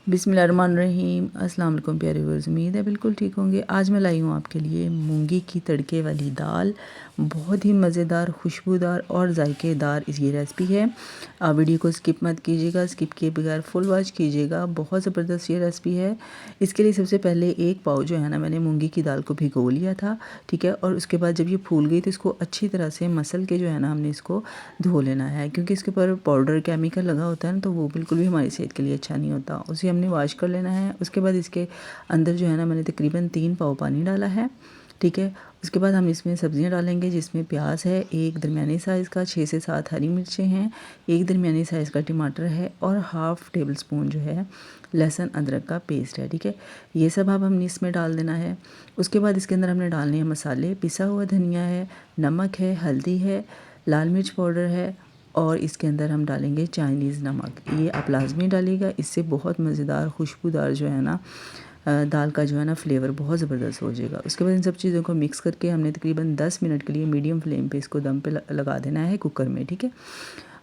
बिस्मिल्लाहिर्रहमानिर्रहीम। अस्सलाम वालेकुम प्यारे व्यूअर्स, उम्मीद है बिल्कुल ठीक होंगे। आज मैं लाई हूँ आपके लिए मूंगी की तड़के वाली दाल। बहुत ही मज़ेदार, खुशबूदार और जायकेदार ये रेसिपी है। आप वीडियो को स्किप मत कीजिएगा, स्किप किए बगैर फुल वॉच कीजिएगा। बहुत ज़बरदस्त ये रेसिपी है। इसके लिए सबसे पहले एक पाव जो है ना, मैंने मूंगी की दाल को भिगो लिया था, ठीक है। और उसके बाद जब ये फूल गई तो इसको अच्छी तरह से मसल के जो है ना, हमने इसको धो लेना है, क्योंकि इसके ऊपर पाउडर केमिकल लगा होता है ना, तो वो बिल्कुल भी हमारी सेहत के लिए अच्छा नहीं होता। उसे हमने वॉश कर लेना है। उसके बाद इसके अंदर जो है ना, मैंने तकरीबन 3 पाव पानी डाला है, ठीक है। उसके बाद हम इसमें सब्जियां डालेंगे, जिसमें प्याज है, एक दरमियानी साइज़ का, 6 से 7 हरी मिर्चें हैं, एक दरमियानी साइज़ का टमाटर है और हाफ़ टेबल स्पून जो है लहसुन अदरक का पेस्ट है, ठीक है। ये सब अब हमने इसमें डाल देना है। उसके बाद इसके अंदर हमने डालने हैं मसाले, पिसा हुआ धनिया है, नमक है, हल्दी है, लाल मिर्च पाउडर है और इसके अंदर हम डालेंगे चाइनीज़ नमक। ये आप लाजमी डालिएगा, इससे बहुत मज़ेदार खुशबूदार जो है ना दाल का जो है ना फ्लेवर बहुत ज़बरदस्त हो जाएगा। उसके बाद इन सब चीज़ों को मिक्स करके हमने तकरीबन 10 मिनट के लिए मीडियम फ्लेम पे इसको दम पे लगा देना है कुकर में, ठीक है।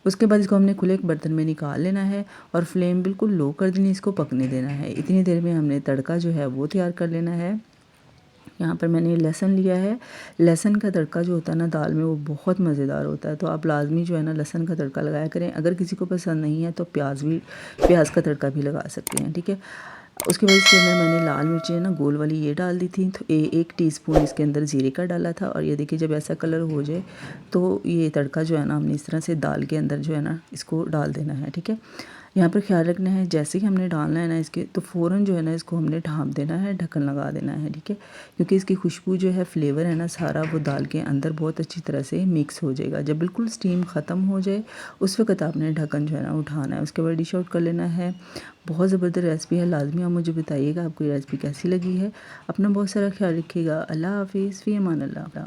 उसके बाद इसको हमने खुले एक बर्तन में निकाल लेना है और फ्लेम बिल्कुल लो कर देनी, इसको पकने देना है। इतनी देर में हमने तड़का जो है वो तैयार कर लेना है। यहाँ पर मैंने लहसुन लिया है। लहसुन का तड़का जो होता है ना दाल में, वो बहुत मज़ेदार होता है, तो आप लाजमी जो है ना लहसुन का तड़का लगाया करें। अगर किसी को पसंद नहीं है तो प्याज का तड़का भी लगा सकते हैं, ठीक है। उसके बाद इसके अंदर मैंने लाल मिर्चें ना गोल वाली ये डाल दी थी, तो 1 टीस्पून इसके अंदर ज़ीरे का डाला था। और ये देखिए जब ऐसा कलर हो जाए तो ये तड़का जो है ना हमने इस तरह से दाल के अंदर जो है ना इसको डाल देना है, ठीक है। यहाँ पर ख्याल रखना है, जैसे ही हमने डालना है ना इसके, तो फ़ौरन जो है ना इसको हमने ढाँप देना है, ढक्कन लगा देना है, ठीक है। क्योंकि इसकी खुशबू जो है, फ्लेवर है ना सारा, वो दाल के अंदर बहुत अच्छी तरह से मिक्स हो जाएगा। जब बिल्कुल स्टीम ख़त्म हो जाए उस वक्त आपने ढक्कन जो है ना उठाना है। उसके बाद डिश आउट कर लेना है। बहुत ज़बरदस्त रेसिपी है, लाजमी आप मुझे बताइएगा आपको ये रेसिपी कैसी लगी है। अपना बहुत सारा ख्याल रखिएगा। अल्लाह हाफिज़, फ़ी अमान अल्लाह।